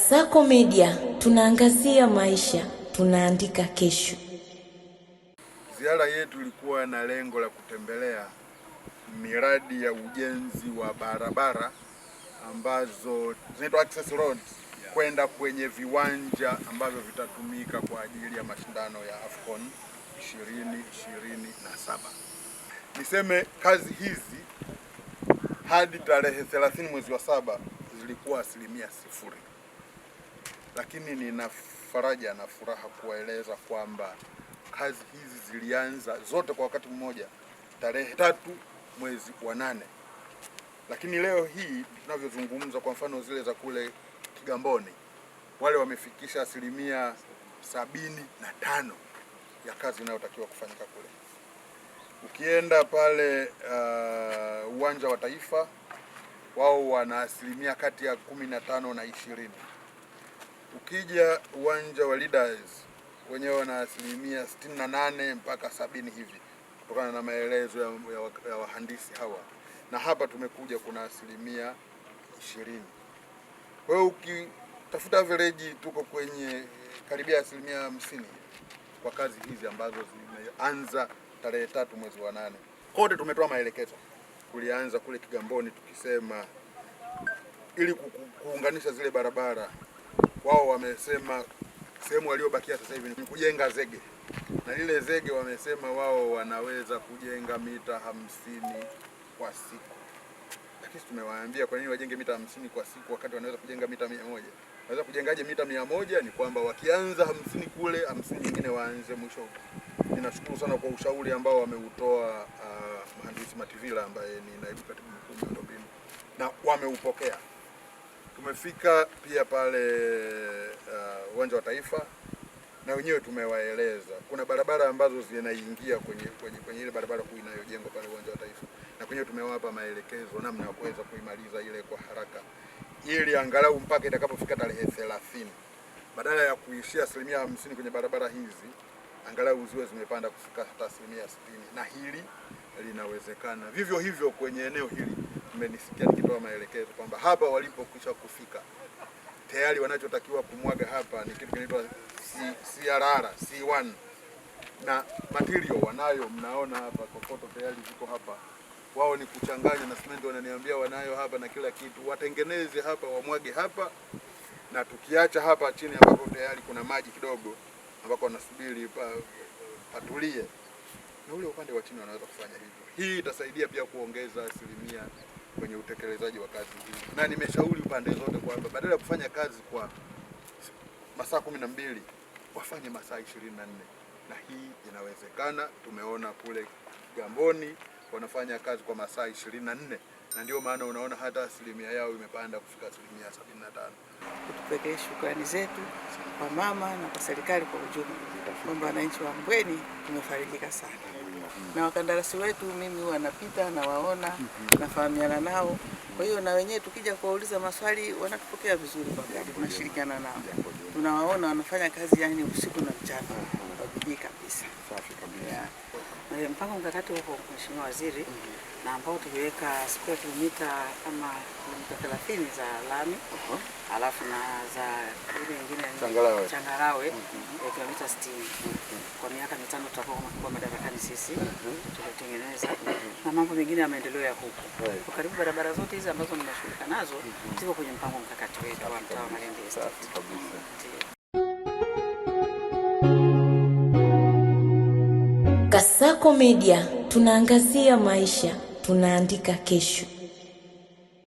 Kasako Media, tunaangazia maisha, tunaandika kesho. Ziara yetu ilikuwa na lengo la kutembelea miradi ya ujenzi wa barabara ambazo zinaitwa access roads kwenda kwenye viwanja ambavyo vitatumika kwa ajili ya mashindano ya AFCON 2027. Niseme kazi hizi hadi tarehe 30 mwezi wa 7 zilikuwa 0%. Lakini nina faraja na furaha kuwaeleza kwamba kazi hizi zilianza zote kwa wakati mmoja tarehe 3 mwezi wa 8. Lakini leo hii tunavyozungumza, kwa mfano zile za kule Kigamboni, wale wamefikisha 75% ya kazi inayotakiwa kufanyika kule. Ukienda pale uwanja wa Taifa, wao wana asilimia kati ya 15 na 20. Ukija uwanja wa Leaders, wenyewe wana asilimia 68 mpaka 70 hivi, kutokana na maelezo ya wahandisi hawa. Na hapa tumekuja kuna asilimia 20. Kwa hiyo ukitafuta average tuko kwenye karibia asilimia 50 kwa kazi hizi ambazo zimeanza tarehe 3 mwezi wa 8. Kote tumetoa maelekezo. Tulianza kule Kigamboni tukisema ili kuunganisha zile barabara, wao wamesema sehemu waliobakia sasa hivi ni kujenga zege, na lile zege wamesema wao wanaweza kujenga mita 50 kwa siku. Lakini tumewaambia kwa nini wajenge mita 50 kwa siku wakati wanaweza kujenga mita 100? Wanaweza kujengaje mita 100? Ni kwamba wakianza 50 kule, 50 nyingine waanze mwisho. Ninashukuru sana kwa ushauri ambao wameutoa mhandisi Mativila ambaye ni naibu katibu mkuu miundombinu, na wameupokea. Tumefika pia pale uwanja wa Taifa, na wenyewe tumewaeleza kuna barabara ambazo zinaingia kwenye ile barabara kuu inayojengwa pale uwanja wa Taifa, na kwenyewe tumewapa maelekezo namna ya kuweza kuimaliza ile kwa haraka, ili angalau mpaka itakapofika tarehe 30, badala ya kuishia 50% kwenye barabara hizi, angalau ziwe zimepanda kufika hata 60%, na hili linawezekana. Vivyo hivyo kwenye eneo hili mmenisikia nikitoa maelekezo kwamba hapa walipokwisha kufika tayari wanachotakiwa kumwaga hapa ni kitu kinaitwa CRR C1, na material wanayo, mnaona hapa kokoto tayari ziko hapa. Wao ni kuchanganya na simenti, wananiambia wanayo hapa na kila kitu. Watengeneze hapa, wamwage hapa, na tukiacha hapa chini ambapo tayari kuna maji kidogo ambako wanasubiri patulie, na ule upande wa chini wanaweza kufanya hivyo. Hii itasaidia pia kuongeza asilimia kwenye utekelezaji wa kazi hii, na nimeshauri pande zote kwamba badala ya kufanya kazi kwa masaa 12 wafanye masaa 24, na hii inawezekana. Tumeona kule Kigamboni wanafanya kazi kwa masaa 24, na ndio maana unaona hata asilimia yao imepanda kufika 75%. Tupeleke shukrani zetu kwa mama na kwa serikali kwa ujumla kwamba wananchi wa Mbweni tumefarijika sana, na wakandarasi wetu mimi wanapita na waona, nafahamiana nao. Kwa hiyo na wenyewe tukija kuwauliza maswali wanatupokea vizuri, kwa kweli tunashirikiana nao, tunawaona wanafanya kazi yani usiku na mchana kwa bidii kabisa. Safi kabisa. Mpango mkakati huko Mheshimiwa Waziri, na ambao tuliweka square kilomita kama kilomita 30 za lami, alafu na za ile nyingine changarawe kilomita 60. Kwa miaka 5 tutakuwa madarakani sisi tunatengeneza, na mambo mengine ya maendeleo ya huko. Kwa karibu barabara zote hizi ambazo ninashughulika nazo ziko kwenye mpango mkakati wetu wa mtaa wa Malindi Estate. Kasako Media, tunaangazia maisha, tunaandika kesho.